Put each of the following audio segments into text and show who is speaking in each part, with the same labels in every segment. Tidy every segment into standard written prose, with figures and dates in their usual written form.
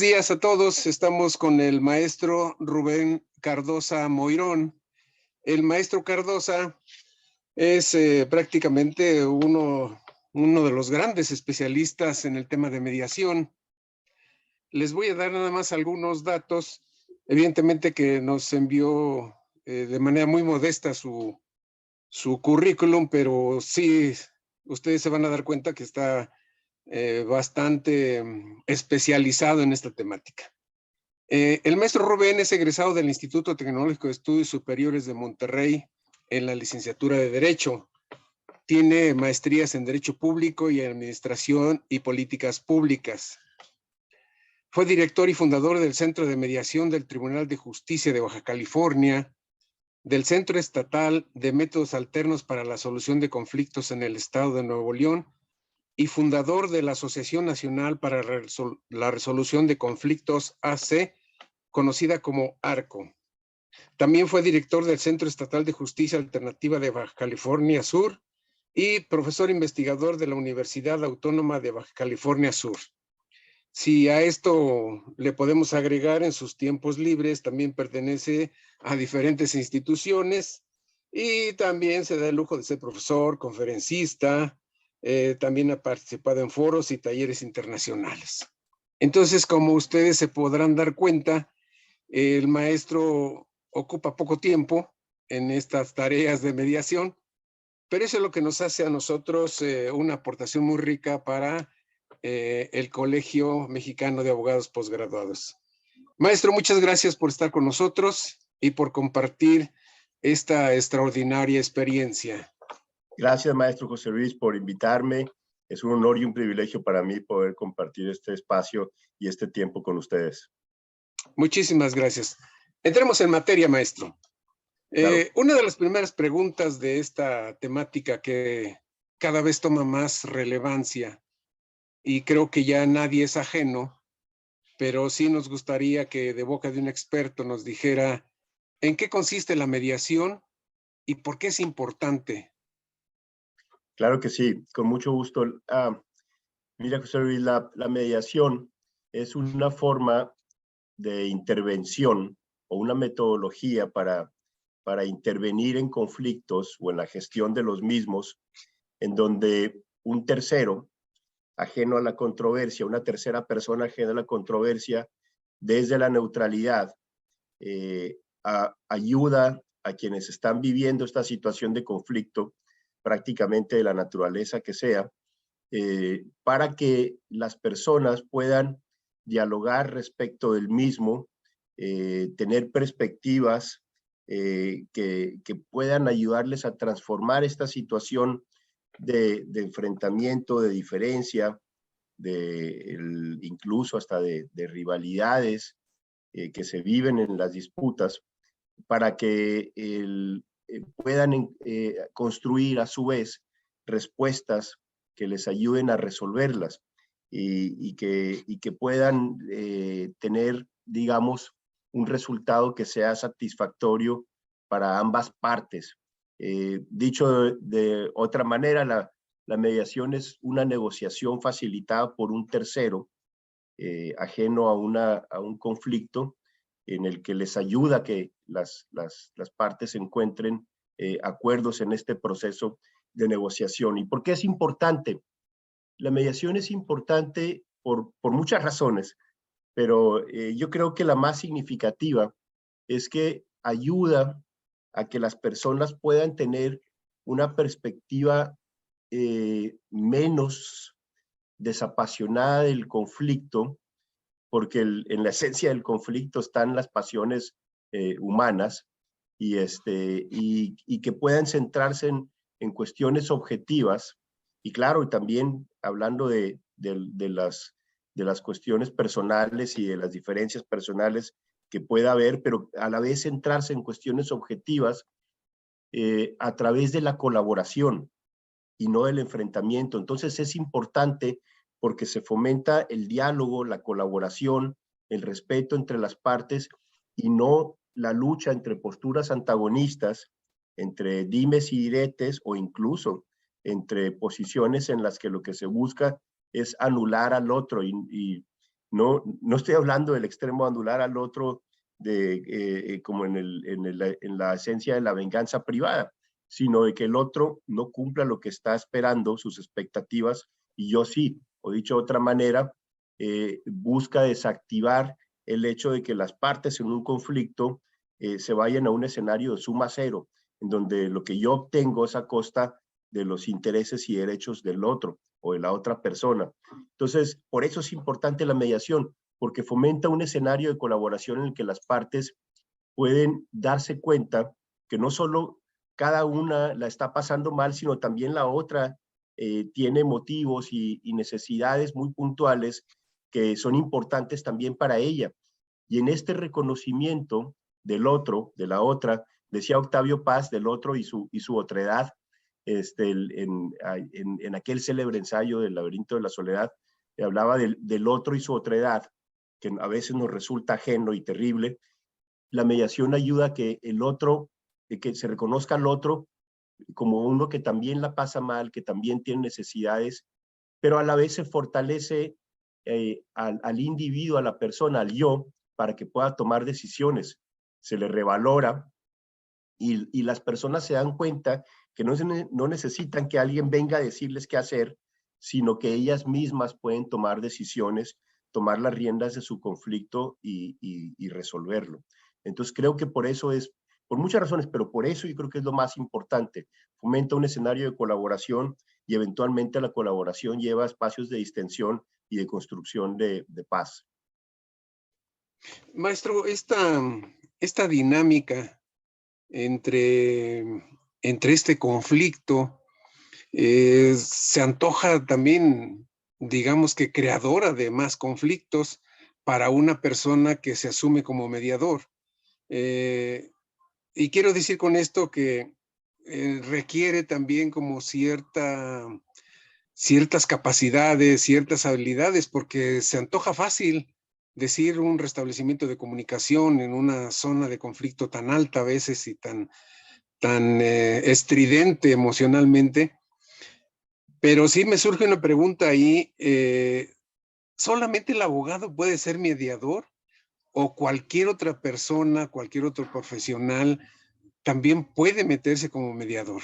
Speaker 1: días a todos. Estamos con el maestro Rubén Cardosa Moirón. El maestro Cardosa es prácticamente uno de los grandes especialistas en el tema de mediación. Les voy a dar nada más algunos datos, evidentemente que nos envió de manera muy modesta su currículum, pero sí, ustedes se van a dar cuenta que está bastante especializado en esta temática. El maestro Rubén es egresado del Instituto Tecnológico de Estudios Superiores de Monterrey en la licenciatura de Derecho. Tiene maestrías en Derecho Público y Administración y Políticas Públicas. Fue director y fundador del Centro de Mediación del Tribunal de Justicia de Baja California, del Centro Estatal de Métodos Alternos para la Solución de Conflictos en el Estado de Nuevo León y fundador de la Asociación Nacional para la Resolución de Conflictos AC, conocida como ARCO. También fue director del Centro Estatal de Justicia Alternativa de Baja California Sur y profesor investigador de la Universidad Autónoma de Baja California Sur. Si a esto le podemos agregar, en sus tiempos libres también pertenece a diferentes instituciones y también se da el lujo de ser profesor, conferencista, también ha participado en foros y talleres internacionales. Entonces, como ustedes se podrán dar cuenta, el maestro ocupa poco tiempo en estas tareas de mediación, pero eso es lo que nos hace a nosotros una aportación muy rica para el Colegio Mexicano de Abogados Postgraduados. Maestro, muchas gracias por estar con nosotros y por compartir esta extraordinaria experiencia.
Speaker 2: Gracias, maestro José Luis, por invitarme. Es un honor y un privilegio para mí poder compartir este espacio y este tiempo con ustedes.
Speaker 1: Muchísimas gracias. Entremos en materia, maestro. Claro. Una de las primeras preguntas de esta temática que cada vez toma más relevancia, y creo que ya nadie es ajeno, pero sí nos gustaría que de boca de un experto nos dijera en qué consiste la mediación y por qué es importante.
Speaker 2: Claro que sí, con mucho gusto. Mira, José Luis, la mediación es una forma de intervención o una metodología para intervenir en conflictos o en la gestión de los mismos, en donde un tercero, ajeno a la controversia, una tercera persona ajena a la controversia, desde la neutralidad, ayuda a quienes están viviendo esta situación de conflicto, prácticamente de la naturaleza que sea, para que las personas puedan dialogar respecto del mismo, tener perspectivas que puedan ayudarles a transformar esta situación de enfrentamiento, de diferencia, incluso hasta de rivalidades que se viven en las disputas, para que puedan construir a su vez respuestas que les ayuden a resolverlas y que puedan tener, digamos, un resultado que sea satisfactorio para ambas partes. Dicho de otra manera, la mediación es una negociación facilitada por un tercero ajeno a un conflicto en el que les ayuda a que las partes encuentren acuerdos en este proceso de negociación. ¿Y por qué es importante? La mediación es importante por muchas razones, pero yo creo que la más significativa es que ayuda a que las personas puedan tener una perspectiva menos desapasionada del conflicto, porque en la esencia del conflicto están las pasiones humanas y que puedan centrarse en cuestiones objetivas y claro, también hablando de las cuestiones personales y de las diferencias personales que pueda haber, pero a la vez centrarse en cuestiones objetivas a través de la colaboración y no del enfrentamiento. Entonces es importante porque se fomenta el diálogo, la colaboración, el respeto entre las partes y no la lucha entre posturas antagonistas, entre dimes y diretes o incluso entre posiciones en las que lo que se busca es anular al otro y No estoy hablando del extremo andular al otro, como en la esencia de la venganza privada, sino de que el otro no cumpla lo que está esperando, sus expectativas, y yo sí, o dicho de otra manera, busca desactivar el hecho de que las partes en un conflicto se vayan a un escenario de suma cero, en donde lo que yo obtengo es a costa de los intereses y derechos del otro o de la otra persona. Entonces, por eso es importante la mediación, porque fomenta un escenario de colaboración en el que las partes pueden darse cuenta que no solo cada una la está pasando mal, sino también la otra tiene motivos y necesidades muy puntuales que son importantes también para ella. Y en este reconocimiento del otro, de la otra, decía Octavio Paz, del otro y su otredad, en aquel célebre ensayo del laberinto de la soledad, hablaba del otro y su otredad, que a veces nos resulta ajeno y terrible. La mediación ayuda a que el otro, que se reconozca al otro como uno que también la pasa mal, que también tiene necesidades, pero a la vez se fortalece al individuo, a la persona, al yo, para que pueda tomar decisiones. Se le revalora y las personas se dan cuenta que no necesitan que alguien venga a decirles qué hacer, sino que ellas mismas pueden tomar decisiones, tomar las riendas de su conflicto y resolverlo. Entonces creo que por eso es, por muchas razones, pero por eso yo creo que es lo más importante. Fomenta un escenario de colaboración y eventualmente la colaboración lleva a espacios de distensión y de construcción de paz.
Speaker 1: Maestro, esta dinámica entre, entre este conflicto se antoja también, digamos que creadora de más conflictos para una persona que se asume como mediador. Y quiero decir con esto que requiere también como ciertas capacidades, ciertas habilidades, porque se antoja fácil decir un restablecimiento de comunicación en una zona de conflicto tan alta a veces y tan estridente emocionalmente. Pero sí me surge una pregunta ahí, ¿solamente el abogado puede ser mediador o cualquier otra persona, cualquier otro profesional también puede meterse como mediador?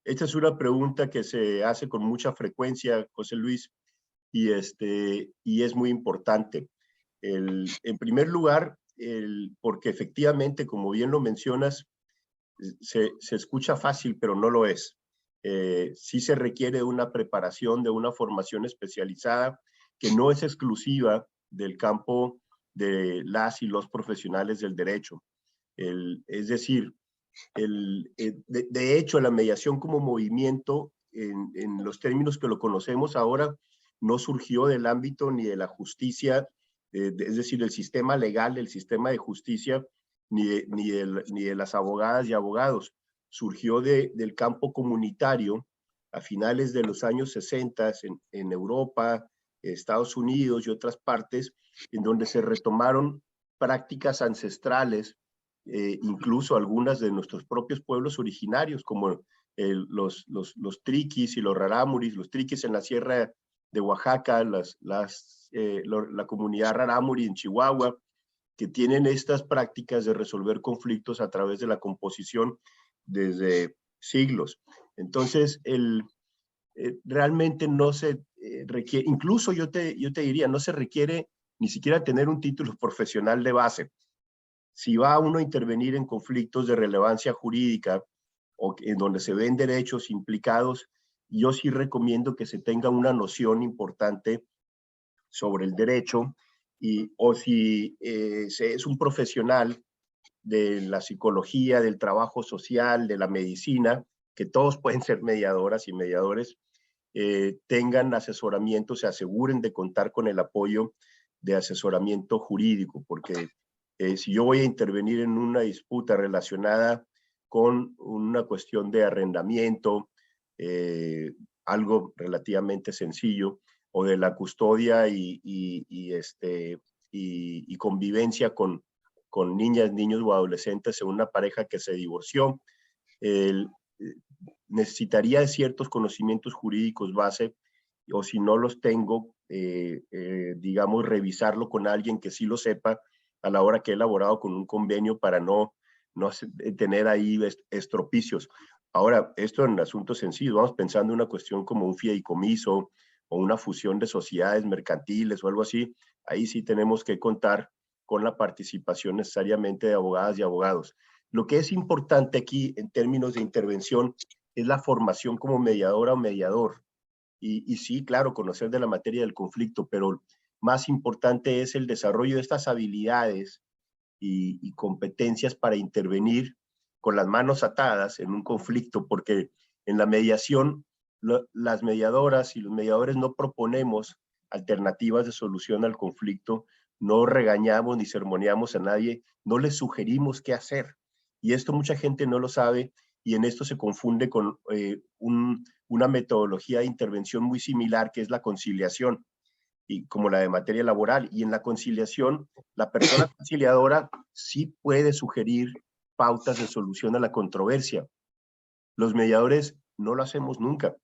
Speaker 2: Esta es una pregunta que se hace con mucha frecuencia, José Luis, y es muy importante. En primer lugar, porque efectivamente, como bien lo mencionas, se escucha fácil, pero no lo es. Sí se requiere una preparación, de una formación especializada que no es exclusiva del campo de las y los profesionales del derecho. Es decir, de hecho, la mediación como movimiento, en los términos que lo conocemos ahora, no surgió del ámbito ni de la justicia, es decir, del sistema legal, del sistema de justicia, ni de las abogadas y abogados. Surgió del campo comunitario a finales de los años 60 en Europa, Estados Unidos y otras partes, en donde se retomaron prácticas ancestrales, incluso algunas de nuestros propios pueblos originarios, como los triquis y los rarámuris, los triquis en la sierra de Oaxaca, la comunidad rarámuri en Chihuahua, que tienen estas prácticas de resolver conflictos a través de la composición desde siglos. Entonces, realmente no se requiere, incluso yo te diría, no se requiere ni siquiera tener un título profesional de base. Si va uno a intervenir en conflictos de relevancia jurídica o en donde se ven derechos implicados, yo sí recomiendo que se tenga una noción importante sobre el derecho, o si se es un profesional de la psicología, del trabajo social, de la medicina, que todos pueden ser mediadoras y mediadores, tengan asesoramiento, se aseguren de contar con el apoyo de asesoramiento jurídico, porque si yo voy a intervenir en una disputa relacionada con una cuestión de arrendamiento, algo relativamente sencillo, o de la custodia y convivencia con niñas, niños o adolescentes en una pareja que se divorció, necesitaría ciertos conocimientos jurídicos base, o si no los tengo, digamos, revisarlo con alguien que sí lo sepa a la hora que he elaborado con un convenio para no tener ahí estropicios. Ahora, esto en asuntos sencillos, vamos pensando en una cuestión como un fideicomiso o una fusión de sociedades mercantiles o algo así, ahí sí tenemos que contar con la participación necesariamente de abogadas y abogados. Lo que es importante aquí en términos de intervención es la formación como mediadora o mediador. Y sí, claro, conocer de la materia del conflicto, pero más importante es el desarrollo de estas habilidades y competencias para intervenir con las manos atadas en un conflicto, porque en la mediación las mediadoras y los mediadores no proponemos alternativas de solución al conflicto, no regañamos ni sermoneamos a nadie, no les sugerimos qué hacer. Y esto mucha gente no lo sabe y en esto se confunde con una metodología de intervención muy similar que es la conciliación y como la de materia laboral. Y en la conciliación, la persona conciliadora sí puede sugerir pautas de solución a la controversia. Los mediadores no lo hacemos nunca.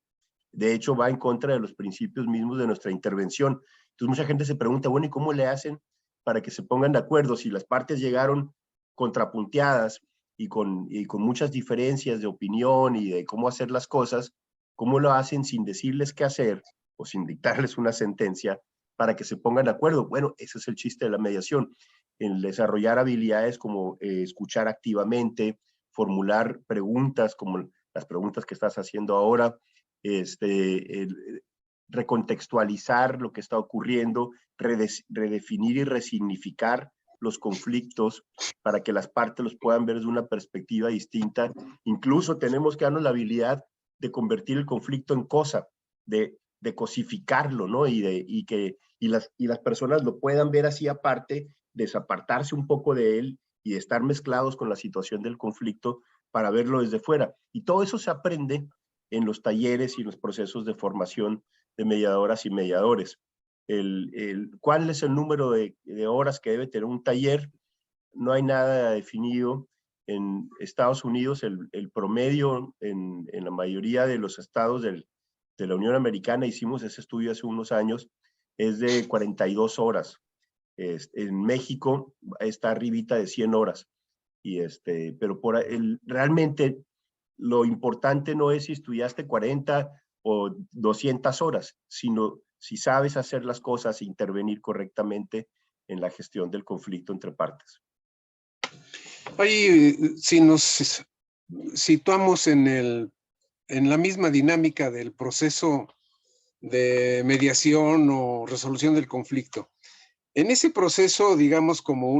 Speaker 2: De hecho, va en contra de los principios mismos de nuestra intervención. Entonces, mucha gente se pregunta, bueno, ¿y cómo le hacen para que se pongan de acuerdo? Si las partes llegaron contrapunteadas y con muchas diferencias de opinión y de cómo hacer las cosas, ¿cómo lo hacen sin decirles qué hacer o sin dictarles una sentencia para que se pongan de acuerdo? Bueno, ese es el chiste de la mediación, en desarrollar habilidades como escuchar activamente, formular preguntas como las preguntas que estás haciendo ahora, recontextualizar lo que está ocurriendo, redefinir y resignificar los conflictos para que las partes los puedan ver desde una perspectiva distinta. Incluso tenemos que darnos la habilidad de convertir el conflicto en cosa, de cosificarlo, ¿no? Y las personas lo puedan ver así aparte, desapartarse un poco de él y estar mezclados con la situación del conflicto para verlo desde fuera. Y todo eso se aprende en los talleres y los procesos de formación de mediadoras y mediadores. ¿Cuál es el número de horas que debe tener un taller? No hay nada definido. En Estados Unidos, el promedio en la mayoría de los estados de la Unión Americana, hicimos ese estudio hace unos años, es de 42 horas. En México está arribita de 100 horas. Pero realmente lo importante no es si estudiaste 40 o 200 horas, sino si sabes hacer las cosas e intervenir correctamente en la gestión del conflicto entre partes.
Speaker 1: Oye, si nos situamos en la misma dinámica del proceso de mediación o resolución del conflicto, en ese proceso, digamos, como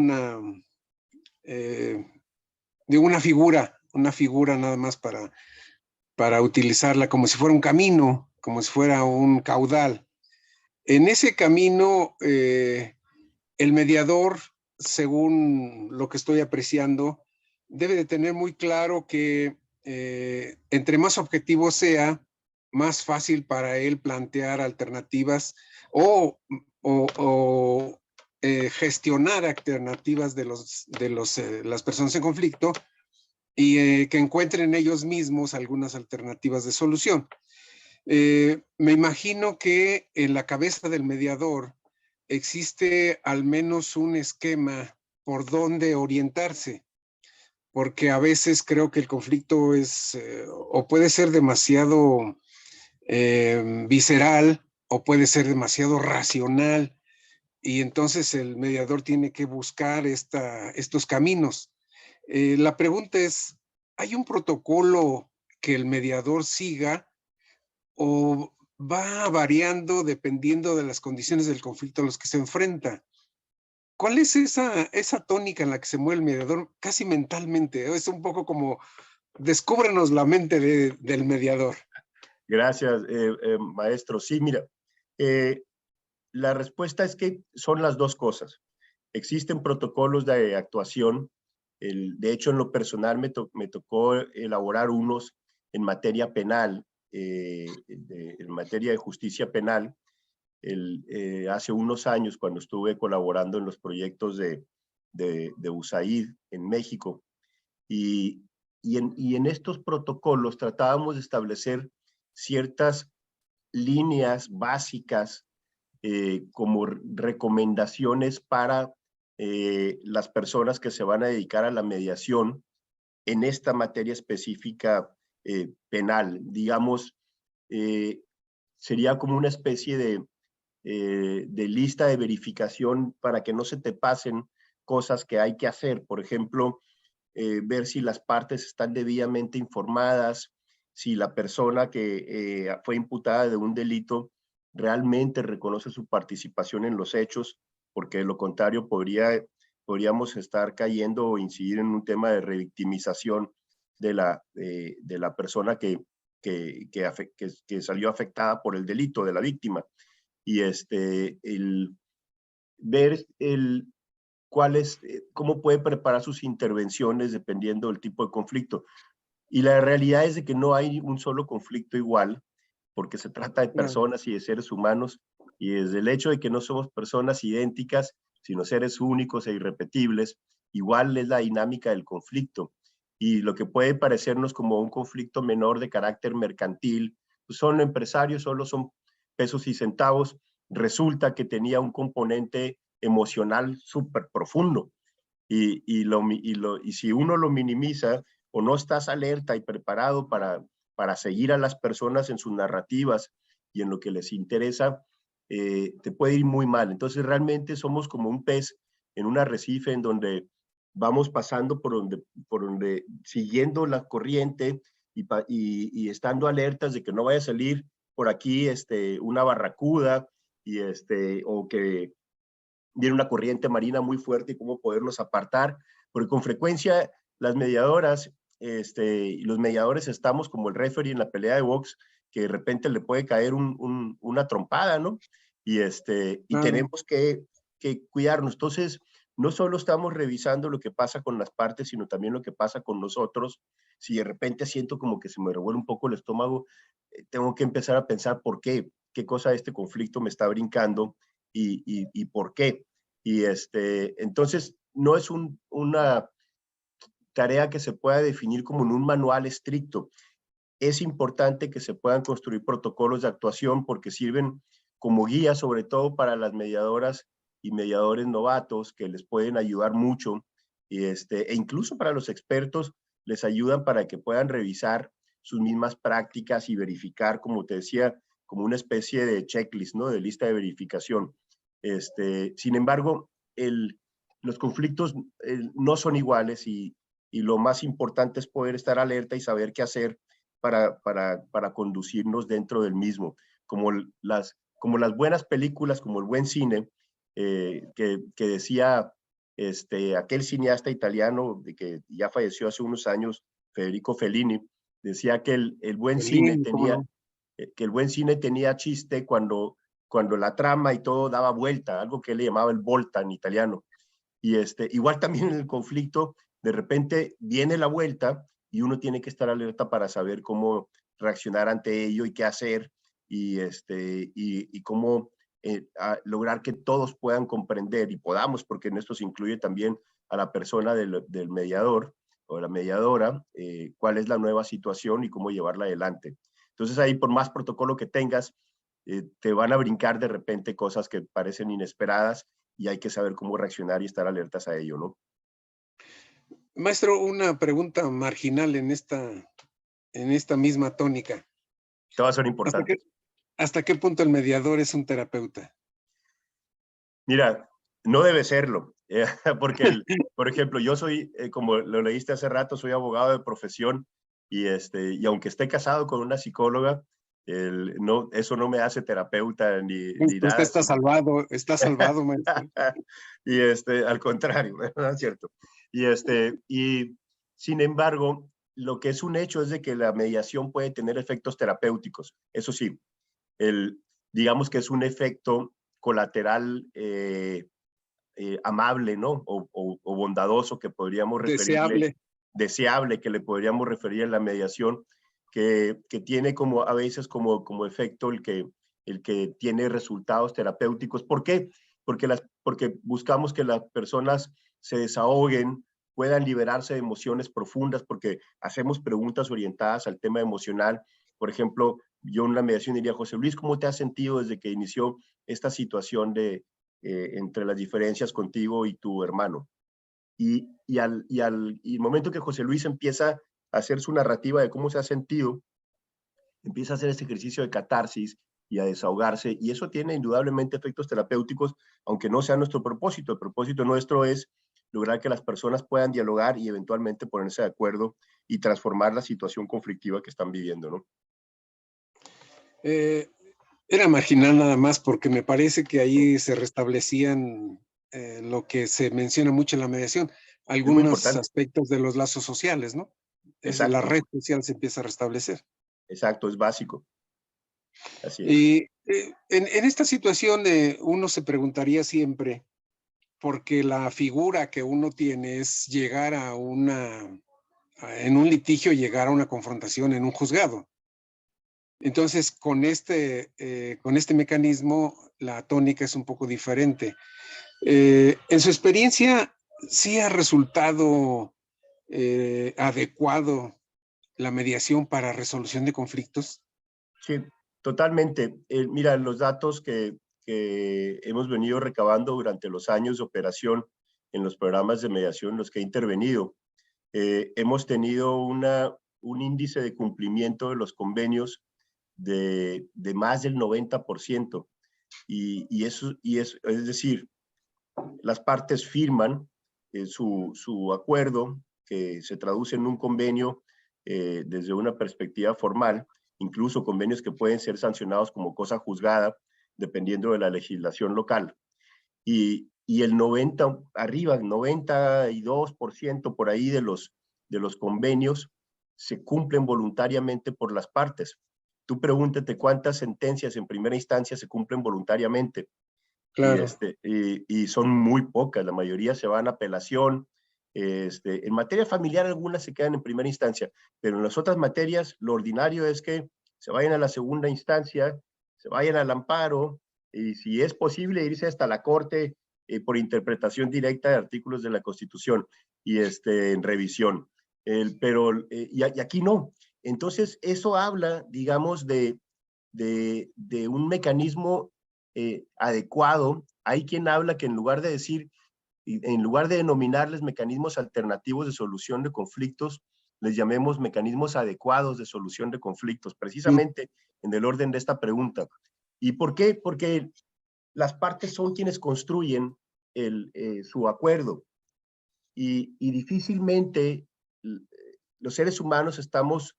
Speaker 1: de una figura nada más para utilizarla como si fuera un camino, como si fuera un caudal. En ese camino, el mediador, según lo que estoy apreciando, debe de tener muy claro que entre más objetivo sea, más fácil para él plantear alternativas o gestionar alternativas de las personas en conflicto y que encuentren ellos mismos algunas alternativas de solución. Me imagino que en la cabeza del mediador existe al menos un esquema por donde orientarse, porque a veces creo que el conflicto es o puede ser demasiado visceral o puede ser demasiado racional y entonces el mediador tiene que buscar estos caminos. La pregunta es, ¿hay un protocolo que el mediador siga o va variando dependiendo de las condiciones del conflicto a los que se enfrenta? ¿Cuál es esa tónica en la que se mueve el mediador casi mentalmente? Es un poco como, descúbrenos la mente del mediador.
Speaker 2: Gracias, maestro. Sí, mira, la respuesta es que son las dos cosas. Existen protocolos de actuación. De hecho, en lo personal me tocó elaborar unos en materia penal, en materia de justicia penal, hace unos años cuando estuve colaborando en los proyectos de USAID en México. Y en estos protocolos tratábamos de establecer ciertas líneas básicas como recomendaciones para las personas que se van a dedicar a la mediación en esta materia específica penal. Digamos, sería como una especie de lista de verificación para que no se te pasen cosas que hay que hacer. Por ejemplo, ver si las partes están debidamente informadas, si la persona que fue imputada de un delito realmente reconoce su participación en los hechos, porque de lo contrario podríamos estar cayendo o incidir en un tema de revictimización de la persona que salió afectada por el delito de la víctima. Y ver cómo puede preparar sus intervenciones dependiendo del tipo de conflicto. Y la realidad es de que no hay un solo conflicto igual, porque se trata de personas y de seres humanos, y desde el hecho de que no somos personas idénticas, sino seres únicos e irrepetibles, igual es la dinámica del conflicto. Y lo que puede parecernos como un conflicto menor de carácter mercantil, pues son empresarios, solo son pesos y centavos, resulta que tenía un componente emocional súper profundo. Y si uno lo minimiza o no estás alerta y preparado para seguir a las personas en sus narrativas y en lo que les interesa, te puede ir muy mal. Entonces realmente somos como un pez en un arrecife en donde vamos pasando por donde siguiendo la corriente y estando alertas de que no vaya a salir por aquí una barracuda o que viene una corriente marina muy fuerte y cómo poderlos apartar, porque con frecuencia las mediadoras y los mediadores estamos como el referee en la pelea de box, que de repente le puede caer una trompada, ¿no? Y tenemos que cuidarnos. Entonces, no solo estamos revisando lo que pasa con las partes, sino también lo que pasa con nosotros. Si de repente siento como que se me revuelve un poco el estómago, tengo que empezar a pensar por qué cosa de este conflicto me está brincando y por qué. Entonces, no es una tarea que se pueda definir como en un manual estricto. Es importante que se puedan construir protocolos de actuación porque sirven como guía, sobre todo para las mediadoras y mediadores novatos, que les pueden ayudar mucho, e incluso para los expertos les ayudan para que puedan revisar sus mismas prácticas y verificar, como te decía, como una especie de checklist, ¿no? De lista de verificación. Sin embargo, los conflictos no son iguales y lo más importante es poder estar alerta y saber qué hacer para conducirnos dentro del mismo. Como las buenas películas, como el buen cine, que decía aquel cineasta italiano que ya falleció hace unos años, Federico Fellini, decía que el buen cine tenía, que el buen cine tenía chiste cuando la trama y todo daba vuelta, algo que él le llamaba el volta en italiano. Y igual también en el conflicto, de repente viene la vuelta y uno tiene que estar alerta para saber cómo reaccionar ante ello y qué hacer y cómo lograr que todos puedan comprender y podamos, porque en esto se incluye también a la persona del mediador o la mediadora, cuál es la nueva situación y cómo llevarla adelante. Entonces ahí, por más protocolo que tengas, te van a brincar de repente cosas que parecen inesperadas y hay que saber cómo reaccionar y estar alertas a ello, ¿no?
Speaker 1: Maestro, una pregunta marginal en esta misma tónica.
Speaker 2: Todas son importantes.
Speaker 1: ¿Hasta qué punto el mediador es un terapeuta?
Speaker 2: Mira, no debe serlo, porque, por ejemplo, yo soy, como lo leíste hace rato, soy abogado de profesión y aunque esté casado con una psicóloga, eso no me hace terapeuta ni
Speaker 1: Usted
Speaker 2: nada.
Speaker 1: está salvado, maestro.
Speaker 2: Y al contrario, ¿no es cierto? Y sin embargo, lo que es un hecho es de que la mediación puede tener efectos terapéuticos. Eso sí, digamos que es un efecto colateral amable, ¿no? O bondadoso que podríamos referirle, deseable que le podríamos referir a la mediación, que tiene como a veces como efecto el que tiene resultados terapéuticos. ¿Por qué? Porque buscamos que las personas se desahoguen, puedan liberarse de emociones profundas, porque hacemos preguntas orientadas al tema emocional. Por ejemplo, yo en la mediación diría, José Luis, ¿cómo te has sentido desde que inició esta situación entre las diferencias contigo y tu hermano? Y el momento que José Luis empieza a hacer su narrativa de cómo se ha sentido, empieza a hacer este ejercicio de catarsis y a desahogarse, y eso tiene indudablemente efectos terapéuticos, aunque no sea nuestro propósito. El propósito nuestro es lograr que las personas puedan dialogar y eventualmente ponerse de acuerdo y transformar la situación conflictiva que están viviendo, ¿no?
Speaker 1: Era marginal nada más, porque me parece que ahí se restablecían lo que se menciona mucho en la mediación,
Speaker 2: Es muy
Speaker 1: algunos
Speaker 2: importante.
Speaker 1: aspectos de los lazos sociales, ¿no? La
Speaker 2: Exacto,
Speaker 1: red social se empieza a restablecer.
Speaker 2: exacto, es básico. Así es.
Speaker 1: Y en esta situación uno se preguntaría siempre, porque la figura que uno tiene es llegar en un litigio, llegar a una confrontación en un juzgado. Entonces, con este mecanismo, la tónica es un poco diferente. En su experiencia, ¿sí ha resultado adecuado la mediación para resolución de conflictos?
Speaker 2: Sí, totalmente. Mira, los datos que hemos venido recabando durante los años de operación en los programas de mediación en los que he intervenido, hemos tenido un índice de cumplimiento de los convenios de más del 90%. Es decir, las partes firman su acuerdo, que se traduce en un convenio desde una perspectiva formal, incluso convenios que pueden ser sancionados como cosa juzgada, dependiendo de la legislación local. Y el 90, arriba, el 92% por ahí de los convenios se cumplen voluntariamente por las partes. Tú pregúntate cuántas sentencias en primera instancia se cumplen voluntariamente.
Speaker 1: Claro.
Speaker 2: Y son muy pocas, la mayoría se van a apelación. En materia familiar algunas se quedan en primera instancia, pero en las otras materias lo ordinario es que se vayan a la segunda instancia, se vayan al amparo, y si es posible irse hasta la corte por interpretación directa de artículos de la Constitución y en revisión. Y aquí no. Entonces eso habla, digamos, de un mecanismo adecuado. Hay quien habla que en lugar de denominarles mecanismos alternativos de solución de conflictos, les llamemos mecanismos adecuados de solución de conflictos,
Speaker 1: Mm.
Speaker 2: precisamente en el orden de esta pregunta. ¿Y por qué? Porque las partes son quienes construyen su acuerdo y difícilmente los seres humanos estamos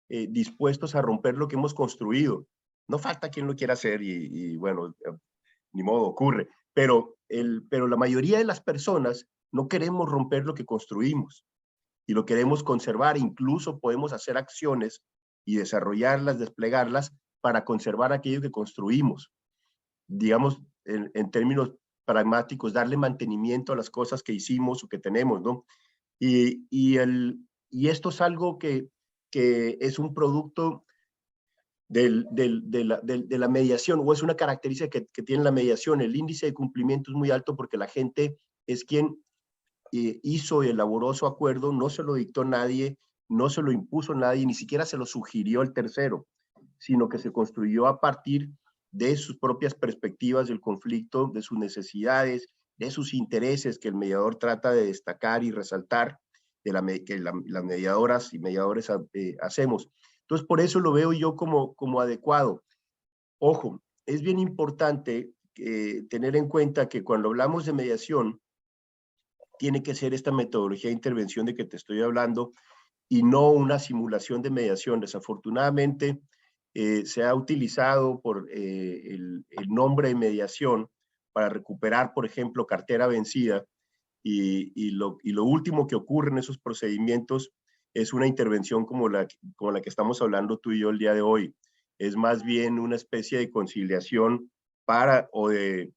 Speaker 2: dispuestos a romper lo que hemos construido. No falta quien lo quiera hacer y bueno, ni modo, ocurre. Pero la mayoría de las personas no queremos romper lo que construimos y lo queremos conservar. Incluso podemos hacer acciones y desarrollarlas, desplegarlas para conservar aquello que construimos. Digamos, en términos pragmáticos, darle mantenimiento a las cosas que hicimos o que tenemos, ¿no? Y esto es algo que es un producto de la mediación, o es una característica que tiene la mediación. El índice de cumplimiento es muy alto porque la gente es quien hizo y elaboró su acuerdo, no se lo dictó nadie, no se lo impuso nadie, ni siquiera se lo sugirió el tercero, sino que se construyó a partir de sus propias perspectivas del conflicto, de sus necesidades, de sus intereses que el mediador trata de destacar y resaltar, que las mediadoras y mediadores hacemos. Entonces, por eso lo veo yo como adecuado. Ojo, es bien importante tener en cuenta que cuando hablamos de mediación, tiene que ser esta metodología de intervención de que te estoy hablando y no una simulación de mediación. Desafortunadamente, se ha utilizado por el nombre de mediación para recuperar, por ejemplo, cartera vencida, y lo último que ocurre en esos procedimientos es una intervención como la que estamos hablando tú y yo el día de hoy. Es más bien una especie de conciliación o de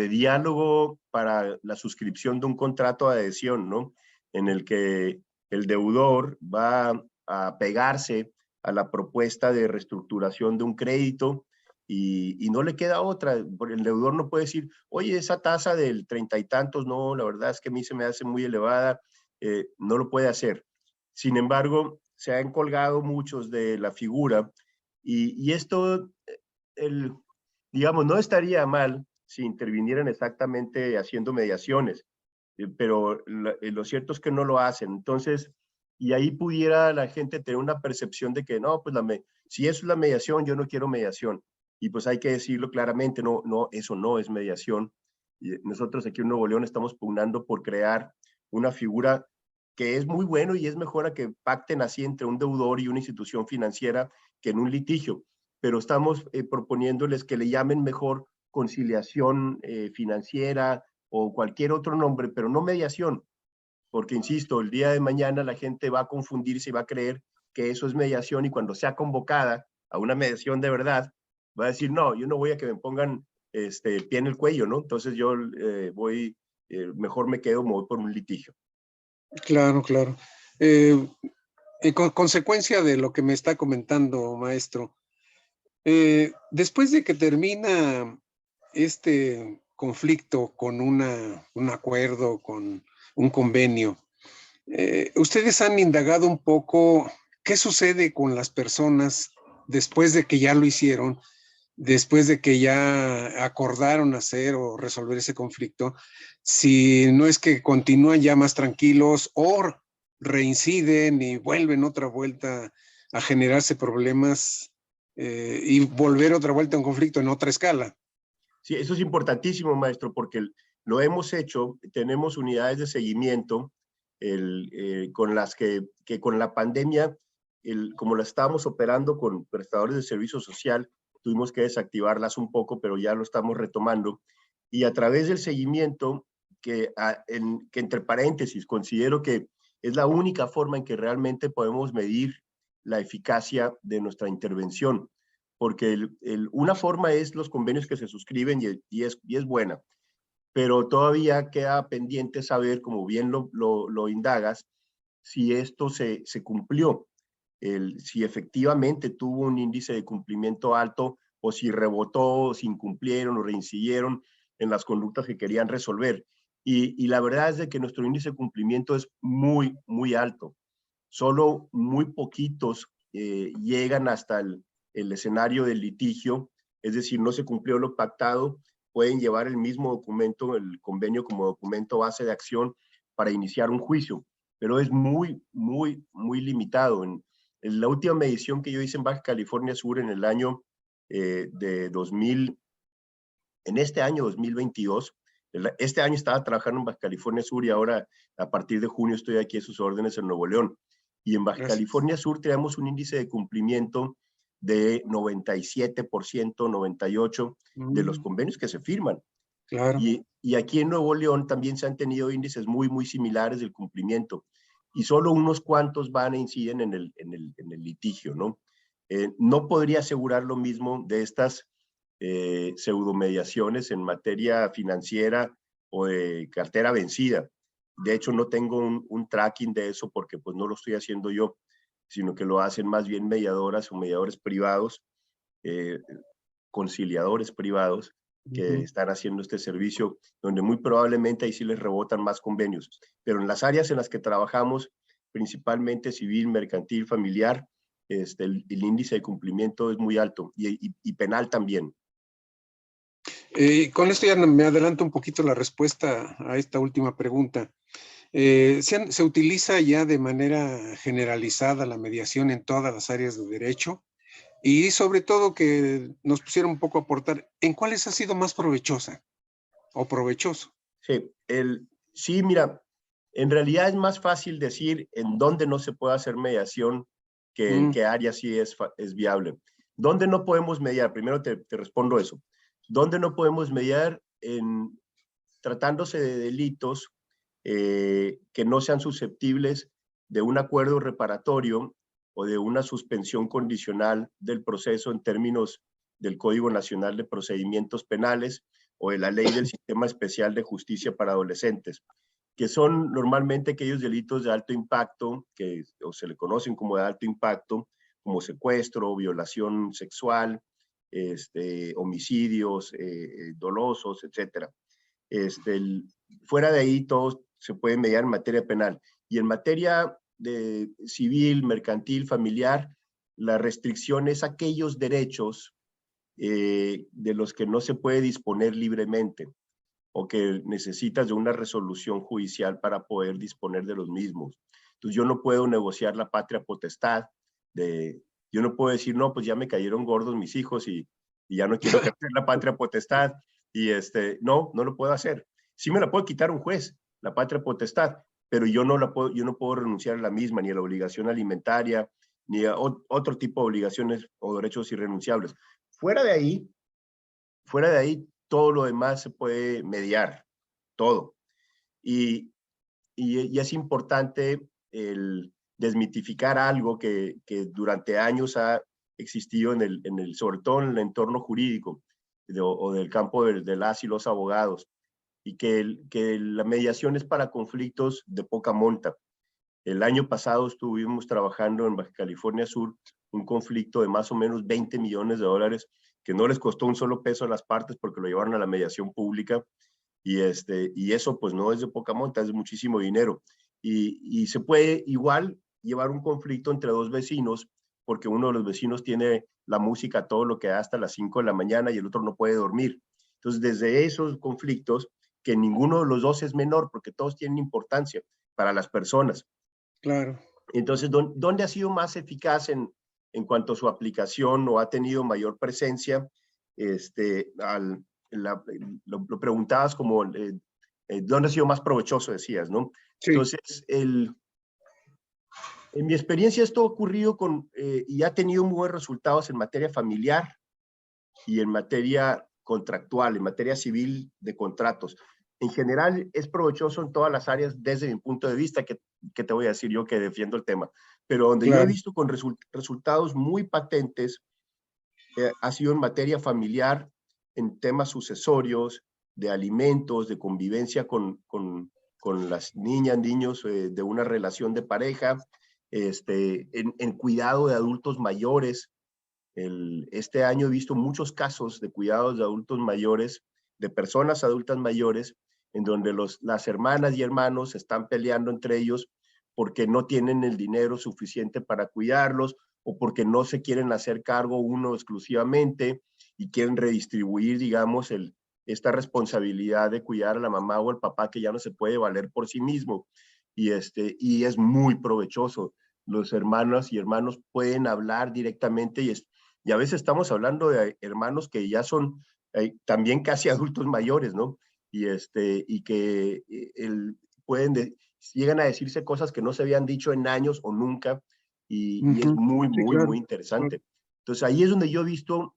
Speaker 2: diálogo para la suscripción de un contrato de adhesión, ¿no? En el que el deudor va a pegarse a la propuesta de reestructuración de un crédito y no le queda otra, porque el deudor no puede decir, oye, esa tasa del 30 y tantos, no, la verdad es que a mí se me hace muy elevada, no lo puede hacer. Sin embargo, se han colgado muchos de la figura Y esto, digamos, no estaría mal si intervinieran exactamente haciendo mediaciones, pero lo cierto es que no lo hacen. Entonces, y ahí pudiera la gente tener una percepción de que no, pues si eso es la mediación, yo no quiero mediación. Y pues hay que decirlo claramente, no, no, eso no es mediación. Y nosotros aquí en Nuevo León estamos pugnando por crear una figura que es muy bueno y es mejor a que pacten así entre un deudor y una institución financiera que en un litigio. Pero estamos proponiéndoles que le llamen mejor conciliación financiera o cualquier otro nombre, pero no mediación, porque insisto, el día de mañana la gente va a confundirse y va a creer que eso es mediación y cuando sea convocada a una mediación de verdad, va a decir, no, yo no voy a que me pongan el pie en el cuello, ¿no? Entonces yo mejor me quedo, me voy por un litigio.
Speaker 1: Claro, claro. En consecuencia de lo que me está comentando, maestro, después de que termina este conflicto con un acuerdo, con un convenio, ¿ustedes han indagado un poco qué sucede con las personas después de que ya lo hicieron, después de que ya acordaron hacer o resolver ese conflicto? Si no es que continúan ya más tranquilos o reinciden y vuelven otra vuelta a generarse problemas y volver otra vuelta a un conflicto en otra escala.
Speaker 2: Sí, eso es importantísimo, maestro, porque lo hemos hecho, tenemos unidades de seguimiento con las que con la pandemia, como la estábamos operando con prestadores de servicio social, tuvimos que desactivarlas un poco, pero ya lo estamos retomando. Y a través del seguimiento, que entre paréntesis, considero que es la única forma en que realmente podemos medir la eficacia de nuestra intervención, porque una forma es los convenios que se suscriben y es buena, pero todavía queda pendiente saber, como bien lo indagas, si esto se cumplió, si efectivamente tuvo un índice de cumplimiento alto o si rebotó, si incumplieron o reincidieron en las conductas que querían resolver. Y la verdad es de que nuestro índice de cumplimiento es muy, muy alto. Solo muy poquitos llegan hasta el escenario del litigio, es decir, no se cumplió lo pactado, pueden llevar el mismo documento, el convenio como documento base de acción para iniciar un juicio, pero es muy, muy, muy limitado. En la última medición que yo hice en Baja California Sur en el año de 2000, en este año 2022, este año estaba trabajando en Baja California Sur y ahora a partir de junio estoy aquí a sus órdenes en Nuevo León. Y en Baja
Speaker 1: Gracias.
Speaker 2: California Sur tenemos un índice de cumplimiento de 97%, 98% de los convenios que se firman.
Speaker 1: Claro.
Speaker 2: Y aquí en Nuevo León también se han tenido índices muy, muy similares del cumplimiento. Y solo unos cuantos van e inciden en el litigio, ¿no? No podría asegurar lo mismo de estas pseudomediaciones en materia financiera o de cartera vencida. De hecho, no tengo un tracking de eso porque pues no lo estoy haciendo yo, sino que lo hacen más bien mediadoras o mediadores privados, conciliadores privados que están haciendo este servicio, donde muy probablemente ahí sí les rebotan más convenios. Pero en las áreas en las que trabajamos, principalmente civil, mercantil, familiar, el índice de cumplimiento es muy alto y penal también.
Speaker 1: Con esto ya me adelanto un poquito la respuesta a esta última pregunta. ¿Se utiliza ya de manera generalizada la mediación en todas las áreas de derecho? Y sobre todo que nos pusiera un poco a aportar, ¿en cuáles ha sido más provechosa o provechoso?
Speaker 2: Sí, sí, mira, en realidad es más fácil decir en dónde no se puede hacer mediación que en qué área sí es viable. ¿Dónde no podemos mediar? Primero te respondo eso. ¿Dónde no podemos mediar? Tratándose de delitos que no sean susceptibles de un acuerdo reparatorio o de una suspensión condicional del proceso en términos del Código Nacional de Procedimientos Penales o de la Ley del Sistema Especial de Justicia para Adolescentes, que son normalmente aquellos delitos de alto impacto, o se le conocen como de alto impacto, como secuestro, violación sexual, homicidios dolosos, etc. Fuera de ahí, todo se puede mediar en materia penal. Y en materia de civil, mercantil, familiar, la restricción es aquellos derechos de los que no se puede disponer libremente o que necesitas de una resolución judicial para poder disponer de los mismos. Entonces yo no puedo negociar la patria potestad, yo no puedo decir, no, pues ya me cayeron gordos mis hijos y ya no quiero ejercer la patria potestad, y no lo puedo hacer. Sí me la puede quitar un juez, la patria potestad, pero yo no puedo renunciar a la misma, ni a la obligación alimentaria, ni a otro tipo de obligaciones o derechos irrenunciables. Fuera de ahí, todo lo demás se puede mediar, todo. Y es importante el desmitificar algo que durante años ha existido sobre todo en el entorno jurídico o del campo de las y los abogados, y que la mediación es para conflictos de poca monta. El año pasado estuvimos trabajando en Baja California Sur un conflicto de más o menos $20 millones que no les costó un solo peso a las partes porque lo llevaron a la mediación pública, y eso pues no es de poca monta, es de muchísimo dinero. Y se puede igual llevar un conflicto entre dos vecinos porque uno de los vecinos tiene la música todo lo que da hasta las 5 de la mañana y el otro no puede dormir. Entonces, desde esos conflictos, que ninguno de los dos es menor porque todos tienen importancia para las personas.
Speaker 1: Claro.
Speaker 2: Entonces, ¿dónde ha sido más eficaz en cuanto a su aplicación o ha tenido mayor presencia? Lo preguntabas como, ¿dónde ha sido más provechoso? Decías, ¿no? Sí. Entonces, en mi experiencia esto ha ocurrido y ha tenido muy buenos resultados en materia familiar y en materia contractual, en materia civil de contratos. En general es provechoso en todas las áreas desde mi punto de vista, que te voy a decir yo que defiendo el tema. Pero donde yo he visto con resultados muy patentes ha sido en materia familiar, en temas sucesorios, de alimentos, de convivencia con las niñas, niños de una relación de pareja, en cuidado de adultos mayores. Este año he visto muchos casos de cuidados de adultos mayores, de personas adultas mayores, en donde las hermanas y hermanos están peleando entre ellos porque no tienen el dinero suficiente para cuidarlos o porque no se quieren hacer cargo uno exclusivamente y quieren redistribuir, digamos, esta responsabilidad de cuidar a la mamá o al papá que ya no se puede valer por sí mismo. Y es muy provechoso. Los hermanos y hermanos pueden hablar directamente y a veces estamos hablando de hermanos que ya son también casi adultos mayores, ¿no? Y que llegan a decirse cosas que no se habían dicho en años o nunca, y es muy, muy, muy interesante. Entonces ahí es donde yo he visto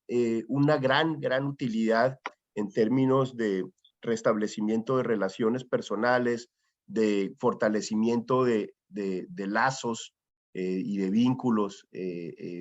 Speaker 2: una gran utilidad en términos de restablecimiento de relaciones personales, de fortalecimiento de lazos y de vínculos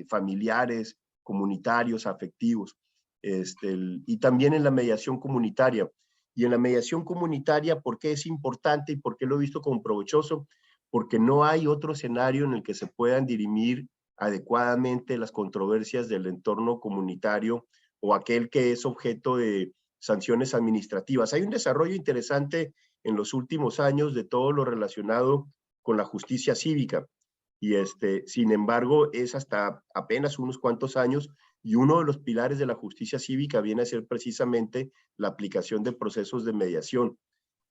Speaker 2: familiares, comunitarios, afectivos, y también en la mediación comunitaria. Y en la mediación comunitaria, ¿por qué es importante y por qué lo he visto como provechoso? Porque no hay otro escenario en el que se puedan dirimir adecuadamente las controversias del entorno comunitario o aquel que es objeto de sanciones administrativas. Hay un desarrollo interesante en los últimos años de todo lo relacionado con la justicia cívica. Y sin embargo, es hasta apenas unos cuantos años, y uno de los pilares de la justicia cívica viene a ser precisamente la aplicación de procesos de mediación,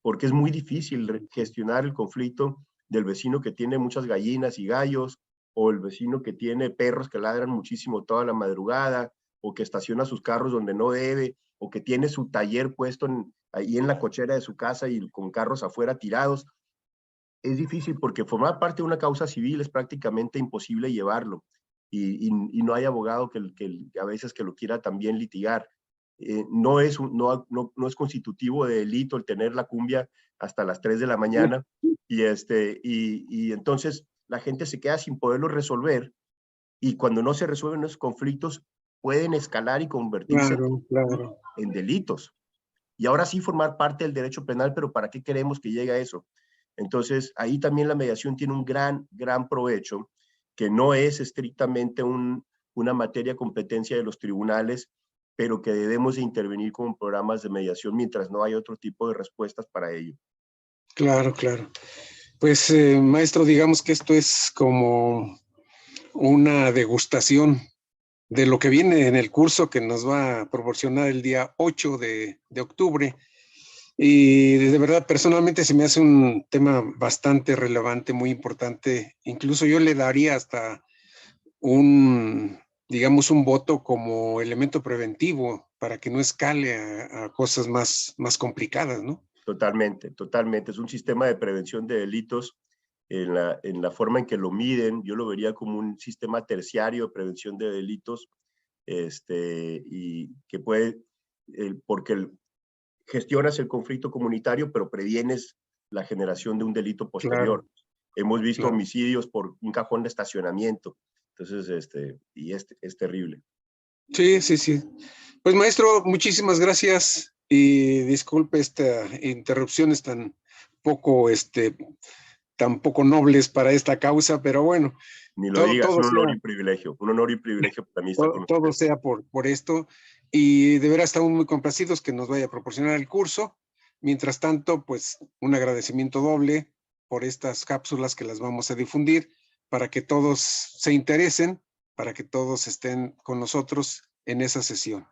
Speaker 2: porque es muy difícil gestionar el conflicto del vecino que tiene muchas gallinas y gallos, o el vecino que tiene perros que ladran muchísimo toda la madrugada, o que estaciona sus carros donde no debe, o que tiene su taller puesto ahí en la cochera de su casa y con carros afuera tirados. Es difícil porque formar parte de una causa civil es prácticamente imposible llevarlo, y no hay abogado que a veces que lo quiera también litigar. No es constitutivo de delito el tener la cumbia hasta las 3 de la mañana, y entonces la gente se queda sin poderlo resolver, y cuando no se resuelven esos conflictos pueden escalar y convertirse en delitos. Y ahora sí formar parte del derecho penal, pero ¿para qué queremos que llegue a eso? Entonces, ahí también la mediación tiene un gran provecho, que no es estrictamente una materia competencia de los tribunales, pero que debemos de intervenir con programas de mediación mientras no hay otro tipo de respuestas para ello.
Speaker 1: Claro. Pues, maestro, digamos que esto es como una degustación de lo que viene en el curso que nos va a proporcionar el día 8 de octubre. Y de verdad, personalmente se me hace un tema bastante relevante, muy importante. Incluso yo le daría hasta digamos, un voto como elemento preventivo para que no escale a cosas más complicadas, ¿no?
Speaker 2: Totalmente, totalmente. Es un sistema de prevención de delitos en la forma en que lo miden. Yo lo vería como un sistema terciario de prevención de delitos, y que puede, porque gestionas el conflicto comunitario, pero previenes la generación de un delito posterior.
Speaker 1: Claro,
Speaker 2: Hemos visto
Speaker 1: claro.
Speaker 2: homicidios por un cajón de estacionamiento. Entonces, es terrible.
Speaker 1: Sí, sí, sí. Pues maestro, muchísimas gracias y disculpe esta interrupciones tan poco nobles para esta causa, pero bueno,
Speaker 2: Ni lo
Speaker 1: todo,
Speaker 2: digas,
Speaker 1: todo sea,
Speaker 2: un honor y privilegio para mí estar con
Speaker 1: todo
Speaker 2: usted.
Speaker 1: sea por esto y de veras estamos muy complacidos que nos vaya a proporcionar el curso. Mientras tanto, pues un agradecimiento doble por estas cápsulas que las vamos a difundir para que todos se interesen, para que todos estén con nosotros en esa sesión.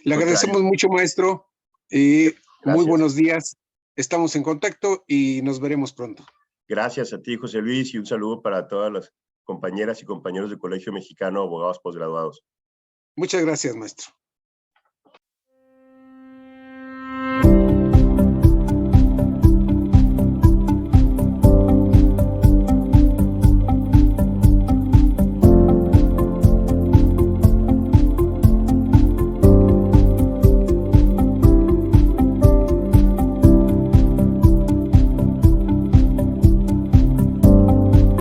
Speaker 1: Le
Speaker 2: Contrario,
Speaker 1: agradecemos mucho, maestro, y muy
Speaker 2: gracias.
Speaker 1: buenos días. Estamos en contacto y nos veremos pronto.
Speaker 2: Gracias a ti, José Luis, y un saludo para todas las compañeras y compañeros del Colegio Mexicano de Abogados Postgraduados.
Speaker 1: Muchas gracias, maestro.